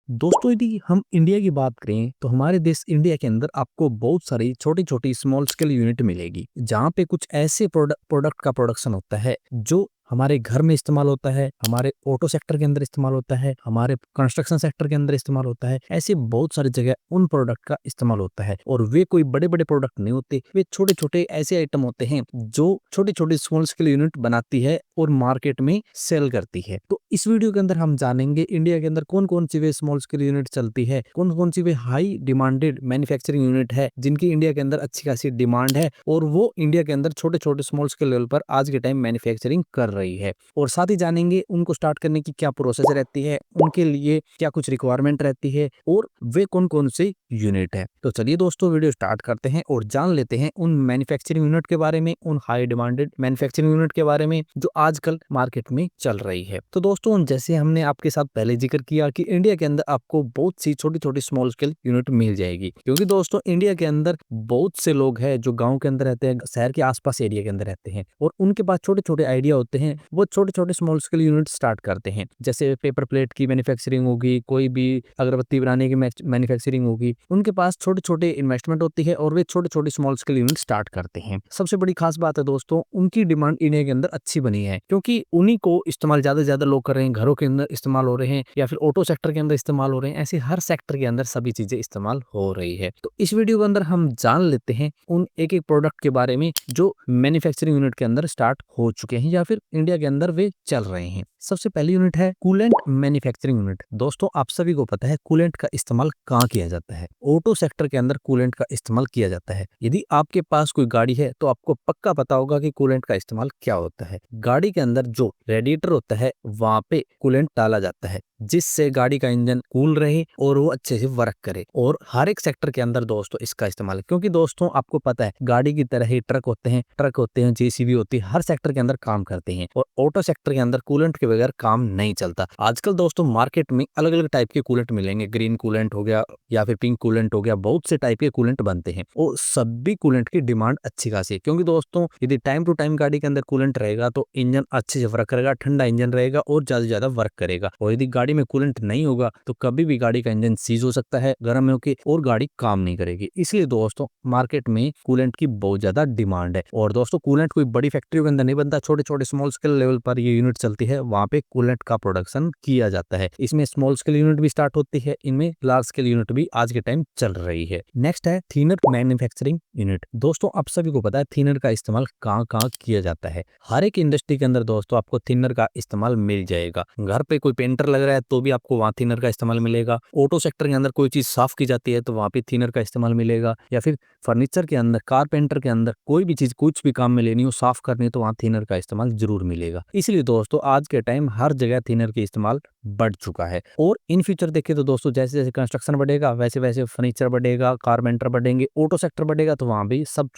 दोस्तों यदि हम इंडिया की बात करें तो हमारे देश इंडिया के अंदर आपको बहुत सारी छोटी-छोटी स्मॉल स्केल यूनिट मिलेगी, जहाँ पे कुछ ऐसे प्रोडक्ट का प्रोडक्शन होता है जो हमारे घर में इस्तेमाल होता है, हमारे ऑटो सेक्टर के अंदर इस्तेमाल होता है, हमारे कंस्ट्रक्शन सेक्टर के अंदर इस्तेमाल होता है। ऐसे बहुत सारी जगह उन प्रोडक्ट का इस्तेमाल होता है और वे कोई बड़े-बड़े प्रोडक्ट नहीं होते, वे छोटे-छोटे ऐसे आइटम होते हैं जो छोटी-छोटी स्मॉल स्केल यूनिट बनाती है और मार्केट में सेल करती है। तो इस वीडियो के अंदर हम जानेंगे इंडिया के अंदर कौन-कौन सी वे स्मॉल स्केल यूनिट चलती है, कौन-कौन सी वे हाई डिमांडेड मैन्युफैक्चरिंग यूनिट है जिनकी इंडिया के अंदर अच्छी खासी डिमांड है और वो इंडिया के अंदर छोटे-छोटे स्मॉल स्केल लेवल पर आज के टाइम मैन्युफैक्चरिंग कर रही है। और साथ ही जानेंगे उनको स्टार्ट करने की क्या प्रोसेस रहती है, उनके लिए क्या कुछ रिक्वायरमेंट रहती है और वे कौन-कौन से यूनिट है। तो चलिए दोस्तों वीडियो स्टार्ट करते हैं और जान लेते हैं उन मैन्युफैक्चरिंग यूनिट के बारे में, उन हाई डिमांडेड मैन्युफैक्चरिंग यूनिट के बारे में जो आजकल मार्केट में चल रही है। तो दोस्तों जैसे हमने आपके साथ पहले जिक्र किया कि इंडिया के अंदर आपको बहुत सी छोटी-छोटी स्मॉल स्केल यूनिट मिल जाएगी, क्योंकि दोस्तों इंडिया के अंदर बहुत से लोग हैं जो गाँव के अंदर रहते हैं, शहर के आस-पास एरिया के अंदर रहते हैं और उनके पास छोटे-छोटे आइडिया होते हैं। वो छोटे-छोटे स्मॉल स्केल यूनिट स्टार्ट करते हैं। जैसे पेपर प्लेट की मैन्युफैक्चरिंग होगी, कोई भी अगरबत्ती बनाने की मैन्युफैक्चरिंग होगी। उनके पास छोटे-छोटे इन्वेस्टमेंट होती है और वे छोटे-छोटे स्मॉल स्केल यूनिट स्टार्ट करते हैं। सबसे बड़ी खास बात है दोस्तों, उनकी डिमांड इंडिया के अंदर अच्छी बनी है, क्योंकि उन्हीं को इस्तेमाल ज़्यादा से ज़्यादा लोग कर रहे हैं, घरों के अंदर इस्तेमाल हो रहे हैं या फिर ऑटो सेक्टर के अंदर इस्तेमाल हो रहे हैं। ऐसे हर सेक्टर के अंदर सभी चीज़ें इस्तेमाल हो रही है। तो इस वीडियो के अंदर हम जान लेते हैं उन एक-एक प्रोडक्ट के बारे में जो मैन्युफैक्चरिंग यूनिट के अंदर स्टार्ट हो चुके हैं या फिर इंडिया के अंदर वे चल रहे हैं। सबसे पहली यूनिट है कूलेंट मैन्युफैक्चरिंग यूनिट। दोस्तों आप सभी को पता है कूलेंट का इस्तेमाल कहाँ किया जाता है। ऑटो सेक्टर के अंदर कूलेंट का इस्तेमाल किया जाता है। यदि आपके पास कोई गाड़ी है तो आपको पक्का पता होगा कि कूलेंट का इस्तेमाल क्या होता है। गाड़ी के अंदर जो रेडिएटर होता है वहां पे कूलेंट डाला जाता है, जिससे गाड़ी का इंजन कूल रहे और वो अच्छे से वर्क करे। और हर एक सेक्टर के अंदर दोस्तों इसका इस्तेमाल है, क्योंकि दोस्तों आपको पता है गाड़ी की तरह ही ट्रक होते हैं, जेसीबी होती है, हर सेक्टर के अंदर काम करते हैं और ऑटो सेक्टर के अंदर कूलेंट के बगैर काम नहीं चलता। आजकल दोस्तों मार्केट में अलग अलग टाइप के कूलेंट मिलेंगे, ग्रीन कूलेंट हो गया या फिर पिंक कूलेंट हो गया, बहुत से टाइप के कूलेंट बनते हैं और सभी कूलेंट की डिमांड अच्छी खासी है, क्योंकि दोस्तों यदि टाइम टू टाइम गाड़ी के अंदर कूलेंट रहेगा तो इंजन अच्छे से वर्क करेगा, ठंडा इंजन रहेगा और ज्यादा से ज्यादा वर्क करेगा। और यदि गाड़ी में कूलेंट नहीं होगा तो कभी भी गाड़ी का इंजन सीज हो सकता है गर्म होकर और गाड़ी काम नहीं करेगी। इसलिए दोस्तों मार्केट में कूलेंट की बहुत ज्यादा डिमांड है। और दोस्तों कूलेंट कोई बड़ी फैक्ट्रियों के अंदर नहीं बनता, छोटे छोटे स्मॉल स्केल लेवल पर ये यूनिट चलती है, वहां पे कूलेंट का प्रोडक्शन किया जाता है। इसमें स्मॉल स्केल यूनिट भी स्टार्ट होती है, इनमें लार्ज स्केल यूनिट भी आज के टाइम चल रही है। नेक्स्ट है थिनर मैन्युफैक्चरिंग यूनिट। दोस्तों आप सभी को पता है थिनर का इस्तेमाल कहाँ कहाँ किया जाता है। हर एक इंडस्ट्री के अंदर दोस्तों आपको थिनर का इस्तेमाल मिल जाएगा। घर पे कोई पेंटर लग रहा है तो भी आपको वहाँ थिनर का इस्तेमाल मिलेगा। ऑटो सेक्टर के अंदर कोई चीज साफ की जाती है तो वहाँ पे थिनर का इस्तेमाल मिलेगा, या फिर फर्नीचर के अंदर, कारपेंटर के अंदर कोई भी चीज कुछ भी काम में लेनी हो, साफ करनी हो, तो वहाँ थिनर का इस्तेमाल जरूर मिलेगा। इसलिए दोस्तों आज के टाइम हर जगह थिनर का इस्तेमाल बढ़ चुका है। और इन फ्यूचर देखें तो दोस्तों जैसे जैसे कंस्ट्रक्शन बढ़ेगा वैसे वैसे फर्नीचर बढ़ेगा, कारपेंटर बढ़ेंगे, ऑटो सेक्टर बढ़ेगा, तो वहां भी सब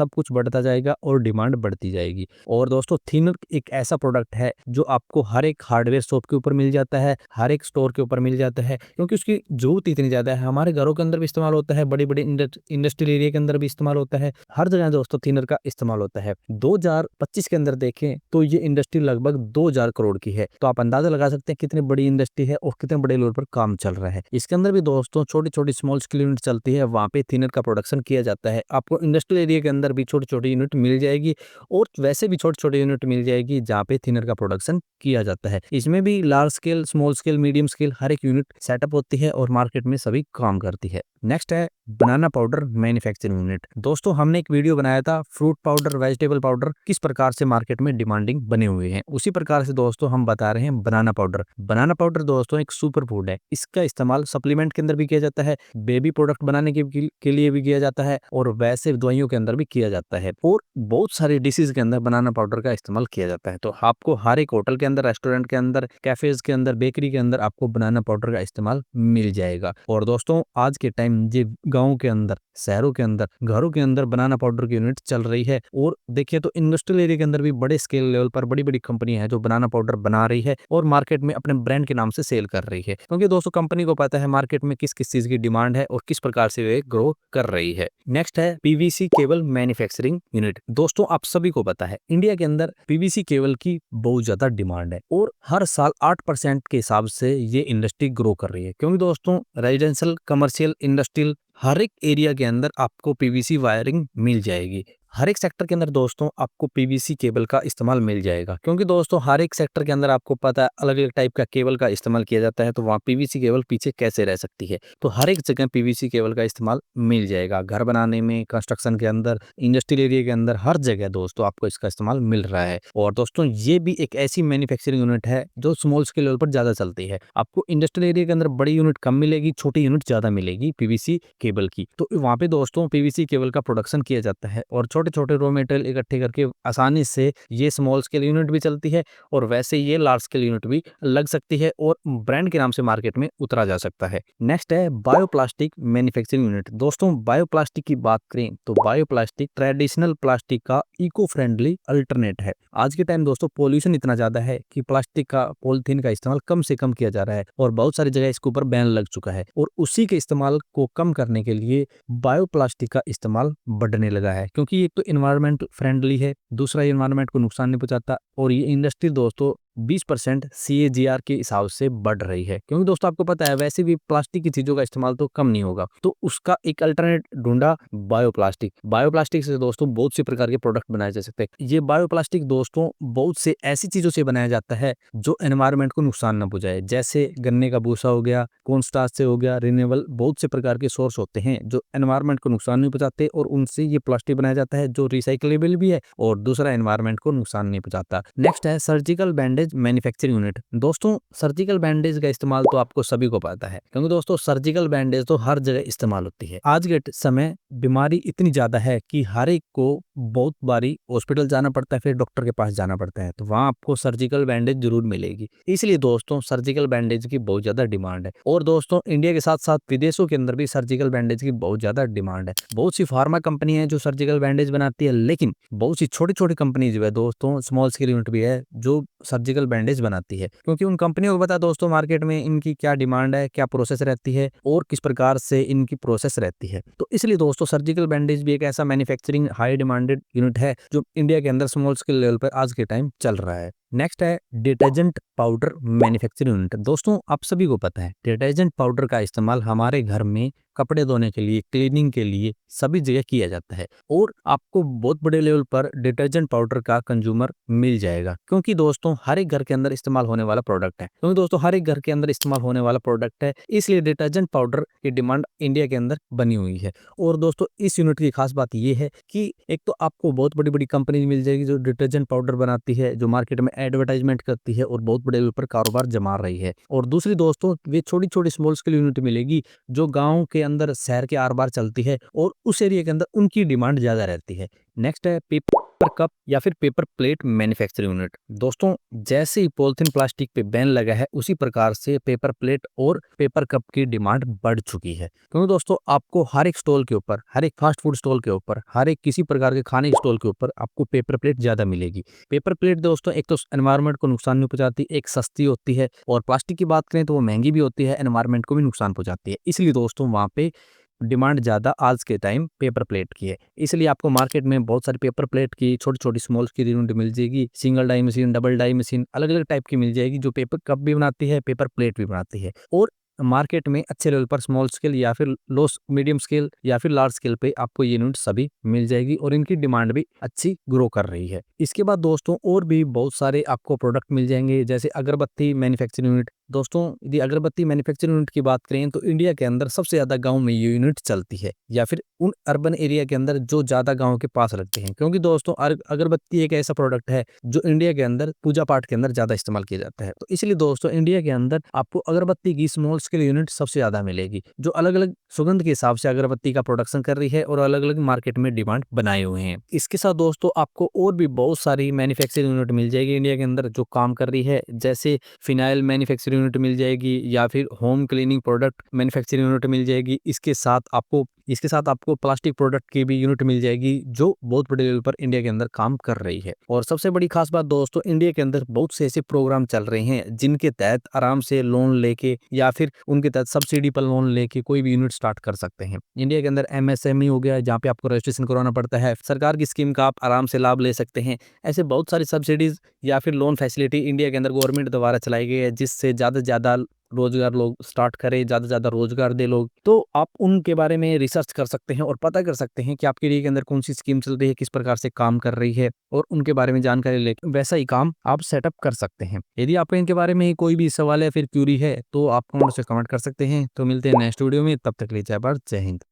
कुछ बढ़ता जाएगा और डिमांड बढ़ती जाएगी। और दोस्तों थिनर एक ऐसा प्रोडक्ट है जो आपको हर एक हार्डवेयर शॉप के ऊपर मिल जाता है, हर एक स्टोर के ऊपर मिल जाता है, क्योंकि उसकी जरूरत इतनी ज्यादा है। हमारे घरों के अंदर भी इस्तेमाल होता है, बड़ी बड़ी इंडस्ट्रियल एरिया के अंदर भी इस्तेमाल होता है, हर जगह दोस्तों थिनर का इस्तेमाल होता है। 2025 के अंदर देखें तो ये इंडस्ट्री लगभग 2000 करोड़ की है, तो आप अंदाजा लगा सकते हैं कितनी बड़ी इंडस्ट्री है और कितने बड़े लेवल पर काम चल रहा है। इसके अंदर भी दोस्तों छोटी छोटी स्मॉल स्केल यूनिट चलती है, वहां पे थिनर का प्रोडक्शन किया जाता है। आपको इंडस्ट्रियल एरिया के अंदर भी छोटी छोटी यूनिट मिल जाएगी और वैसे भी छोटी छोटी यूनिट मिल जाएगी जहाँ पे थिनर का प्रोडक्शन किया जाता है। इसमें भी large scale, small scale, medium scale हर एक यूनिट सेटअप होती है और मार्केट में सभी काम करती है। नेक्स्ट है बनाना पाउडर मैन्युफैक्चरिंग यूनिट। दोस्तों हमने एक वीडियो बनाया था फ्रूट पाउडर, वेजिटेबल पाउडर किस प्रकार से मार्केट में डिमांडिंग बने हुए हैं, उसी प्रकार से दोस्तों हम बता रहे हैं बनाना पाउडर। बनाना पाउडर दोस्तों एक सुपर फूड है। इसका इस्तेमाल सप्लीमेंट के अंदर भी किया जाता है, बेबी प्रोडक्ट बनाने के लिए भी किया जाता है और वैसे दवाइयों के अंदर भी किया जाता है और बहुत सारे डिशेज के अंदर बनाना पाउडर का इस्तेमाल किया जाता है। तो आपको हर एक होटल के अंदर, रेस्टोरेंट के अंदर, कैफेज के अंदर, बेकरी के अंदर आपको बनाना पाउडर का इस्तेमाल मिल जाएगा। और दोस्तों आज के टाइम ये गाँव के अंदर, शहरों के अंदर, घरों के अंदर बनाना पाउडर की यूनिट चल रही है। और देखिए तो इंडस्ट्रियल एरिया के अंदर भी बड़े स्केल लेवल पर बड़ी-बड़ी कंपनियाँ हैं जो बनाना पाउडर बना रही है और मार्केट में अपने ब्रांड के नाम से सेल कर रही है। क्योंकि दोस्तों कंपनी को पता है मार्केट में किस-किस चीज़ की डिमांड है और किस प्रकार से वे ग्रो कर रही है। नेक्स्ट है पीवीसी केबल मैन्युफैक्चरिंग यूनिट। दोस्तों आप सभी को पता है इंडिया के अंदर पीवीसी केबल की बहुत ज्यादा डिमांड है और हर साल 8% के हिसाब से ये इंडस्ट्री ग्रो कर रही है। क्योंकि दोस्तों रेजिडेंशियल, कमर्शियल, इंडस्ट्रियल हर एक एरिया के अंदर आपको पीवीसी वायरिंग मिल जाएगी। हर एक सेक्टर के अंदर दोस्तों आपको पीवीसी केबल का इस्तेमाल मिल जाएगा। क्योंकि दोस्तों हर एक सेक्टर के अंदर आपको पता है अलग-अलग टाइप का केबल का इस्तेमाल किया जाता है, तो वहाँ पीवीसी केबल पीछे कैसे रह सकती है। तो हर एक जगह पीवीसी केबल का इस्तेमाल मिल जाएगा। घर बनाने में, कंस्ट्रक्शन के अंदर, इंडस्ट्रियल एरिया के अंदर हर जगह दोस्तों आपको इसका इस्तेमाल मिल रहा है। और दोस्तों ये भी एक ऐसी मैन्युफैक्चरिंग यूनिट है जो स्मॉल स्केल लेवल पर ज़्यादा चलती है। आपको इंडस्ट्रियल एरिया के अंदर बड़ी यूनिट कम मिलेगी, छोटी यूनिट ज़्यादा मिलेगी पीवीसी केबल की। तो वहाँ पे दोस्तों पीवीसी केबल का प्रोडक्शन किया जाता है और छोटे-छोटे रॉ मटेरियल इकट्ठे करके आसानी से ये स्मॉल स्केल यूनिट भी चलती है और वैसे ये लार्ज स्केल यूनिट भी लग सकती है और ब्रांड के नाम से मार्केट में उतरा जा सकता है। नेक्स्ट है बायोप्लास्टिक मैन्युफैक्चरिंग यूनिट। दोस्तों बायोप्लास्टिक की बात करें तो बायोप्लास्टिक ट्रेडिशनल प्लास्टिक का इको फ्रेंडली अल्टरनेट है। आज के टाइम दोस्तों पॉल्यूशन इतना ज्यादा है कि प्लास्टिक का, पॉलिथीन का इस्तेमाल कम से कम किया जा रहा है और बहुत सारी जगह इसके ऊपर बैन लग चुका है और उसी के इस्तेमाल को कम करने के लिए बायोप्लास्टिक का इस्तेमाल बढ़ने लगा है। क्योंकि एक तो एनवायरमेंट फ्रेंडली है, दूसरा एनवायरमेंट को नुकसान नहीं पहुंचाता और ये इंडस्ट्री दोस्तों 20% CAGR के हिसाब से बढ़ रही है। क्योंकि दोस्तों आपको पता है वैसे भी प्लास्टिक की चीजों का इस्तेमाल तो कम नहीं होगा, तो उसका एक अल्टरनेट ढूंढा बायोप्लास्टिक। बायोप्लास्टिक से दोस्तों बहुत सी प्रकार के प्रोडक्ट बनाए जा सकते हैं। ये बायोप्लास्टिक दोस्तों बहुत से ऐसी चीजों से बनाया जाता है जो एनवायरमेंट को नुकसान न पहुंचाए, जैसे गन्ने का भूसा हो गया, कॉर्नस्टार्च से हो गया, रिन्यूएबल बहुत से प्रकार के सोर्स होते हैं जो एनवायरमेंट को नुकसान नहीं पहुंचाते और उनसे ये प्लास्टिक बनाया जाता है जो रिसाइकलेबल भी है और दूसरा एनवायरमेंट को नुकसान नहीं पहुंचाता। नेक्स्ट है सर्जिकल बैंडेज मैन्युफैक्चरिंग यूनिट। दोस्तों सर्जिकल बैंडेज का इस्तेमाल तो आपको सभी को पता है, क्योंकि दोस्तों सर्जिकल बैंडेज तो हर जगह इस्तेमाल होती है। आज के समय बीमारी इतनी ज्यादा है कि हर एक को बहुत बारी हॉस्पिटल जाना पड़ता है, फिर डॉक्टर के पास जाना पड़ता है, तो वहां आपको सर्जिकल बैंडेज जरूर मिलेगी। इसलिए दोस्तों सर्जिकल बैंडेज की बहुत ज्यादा डिमांड है और दोस्तों इंडिया के साथ साथ विदेशों के अंदर भी सर्जिकल बैंडेज की बहुत ज्यादा डिमांड है। बहुत सी फार्मा कंपनी है जो सर्जिकल बैंडेज बनाती है, लेकिन बहुत सी छोटी छोटी कंपनी जो है दोस्तों, स्मॉल स्केल यूनिट भी है जो सर्जिकल बैंडेज बनाती है। क्योंकि उन कंपनियों को पता है दोस्तों मार्केट में इनकी क्या डिमांड है, क्या प्रोसेस रहती है और किस प्रकार से इनकी प्रोसेस रहती है। तो इसलिए दोस्तों सर्जिकल बैंडेज भी एक ऐसा मैन्युफैक्चरिंग हाई डिमांडेड यूनिट है जो इंडिया के अंदर स्मॉल स्केल लेवल पर आज के टाइम चल रहा है। नेक्स्ट है डिटर्जेंट पाउडर मैन्युफैक्चरिंग यूनिट। दोस्तों आप सभी को पता है डिटर्जेंट पाउडर का इस्तेमाल हमारे घर में कपड़े धोने के लिए, क्लीनिंग के लिए सभी जगह किया जाता है और आपको बहुत बड़े लेवल पर डिटर्जेंट पाउडर का कंज्यूमर मिल जाएगा। क्योंकि दोस्तों हर एक घर के अंदर इस्तेमाल होने वाला प्रोडक्ट है, क्योंकि दोस्तों हर एक घर के अंदर इस्तेमाल होने वाला प्रोडक्ट है, इसलिए डिटर्जेंट पाउडर की डिमांड इंडिया के अंदर बनी हुई है। और दोस्तों इस यूनिट की खास बात यह है कि एक तो आपको बहुत बड़ी बड़ी कंपनी मिल जाएगी जो डिटर्जेंट पाउडर बनाती है, जो मार्केट में एडवर्टाइजमेंट करती है और बहुत बड़े लेवल पर कारोबार जमा रही है। और दूसरी दोस्तों वे छोटी छोटी स्मॉल स्केल यूनिट मिलेगी जो गांव के अंदर, शहर के आर पार चलती है और उस एरिया के अंदर उनकी डिमांड ज्यादा रहती है। नेक्स्ट है पेपर कप या फिर पेपर प्लेट मैन्युफैक्चरिंग यूनिट। दोस्तों जैसे ही पॉलिथीन प्लास्टिक पे बैन लगा है उसी प्रकार से पेपर प्लेट और पेपर कप की डिमांड बढ़ चुकी है। क्योंकि दोस्तों आपको हर एक स्टॉल के ऊपर, हर एक फास्ट फूड स्टॉल के ऊपर, हर एक किसी प्रकार के खाने स्टॉल के ऊपर आपको पेपर प्लेट ज्यादा मिलेगी। पेपर प्लेट दोस्तों एक तो एनवायरमेंट को नुकसान नहीं पहुंचाती, एक सस्ती होती है, और प्लास्टिक की बात करें तो वो महंगी भी होती है, एनवायरमेंट को भी नुकसान पहुंचाती है। इसलिए दोस्तों वहाँ पे डिमांड ज्यादा आज के टाइम पेपर प्लेट की है। इसलिए आपको मार्केट में बहुत सारी पेपर प्लेट की छोटी छोटी स्मॉल की यूनिट मिल जाएगी। Single die machine, double die machine, अलग अलग टाइप की मिल जाएगी जो पेपर कप भी बनाती है, पेपर प्लेट भी बनाती है। और मार्केट में अच्छे लेवल पर स्मॉल स्केल या फिर लो मीडियम स्केल या फिर लार्ज स्केल पे आपको ये यूनिट सभी मिल जाएगी और इनकी डिमांड भी अच्छी ग्रो कर रही है। इसके बाद दोस्तों और भी बहुत सारे आपको प्रोडक्ट मिल जाएंगे, जैसे अगरबत्ती मैन्युफैक्चरिंग यूनिट। दोस्तों यदि अगरबत्ती मैन्युफैक्चरिंग यूनिट की बात करें तो इंडिया के अंदर सबसे ज्यादा गांव में ये यूनिट चलती है या फिर उन अर्बन एरिया के अंदर जो ज्यादा गांव के पास रखते हैं। क्योंकि दोस्तों अगरबत्ती एक ऐसा प्रोडक्ट है जो इंडिया के अंदर पूजा पाठ के अंदर ज्यादा इस्तेमाल किया जाता है। तो इसलिए दोस्तों इंडिया के अंदर आपको अगरबत्ती की स्मॉल स्केल यूनिट सबसे ज्यादा मिलेगी जो अलग अलग सुगंध के हिसाब से अगरबत्ती का प्रोडक्शन कर रही है और अलग अलग मार्केट में डिमांड बनाए हुए हैं। इसके साथ दोस्तों आपको और भी बहुत सारी मैन्युफैक्चरिंग यूनिट मिल जाएगी इंडिया के अंदर जो काम कर रही है, जैसे फिनाइल मैन्युफैक्चरिंग यूनिट मिल जाएगी या फिर home cleaning product manufacturing unit मिल जाएगी। इसके साथ आपको इसके साथ आपको प्लास्टिक प्रोडक्ट की भी यूनिट मिल जाएगी जो बहुत बड़े लेवल पर इंडिया के अंदर काम कर रही है। और सबसे बड़ी खास बात दोस्तों, इंडिया के अंदर बहुत से ऐसे प्रोग्राम चल रहे हैं जिनके तहत आराम से लोन लेके या फिर उनके तहत सब्सिडी पर लोन लेके कोई भी यूनिट स्टार्ट कर सकते हैं। इंडिया के अंदर एमएसएमई हो गया, जहाँ पे आपको रजिस्ट्रेशन करवाना पड़ता है, सरकार की स्कीम का आप आराम से लाभ ले सकते हैं। ऐसे बहुत सारी सब्सिडीज या फिर लोन फैसिलिटी इंडिया के अंदर गवर्नमेंट द्वारा चलाई गई है, जिससे ज़्यादा से ज़्यादा रोजगार लोग स्टार्ट करें, ज़्यादा से ज़्यादा रोजगार दे लोग। तो आप उनके बारे में रिसर्च कर सकते हैं और पता कर सकते हैं कि आपके एरिया के अंदर कौन सी स्कीम चल रही है, किस प्रकार से काम कर रही है, और उनके बारे में जानकारी लेकर वैसा ही काम आप सेटअप कर सकते हैं। यदि आपको इनके बारे में कोई भी सवाल या फिर क्यूरी है तो आप कमेंट से कमेंट कर सकते हैं। तो मिलते हैं नेक्स्ट वीडियो में, तब तक के लिए जय भारत, जय हिंद।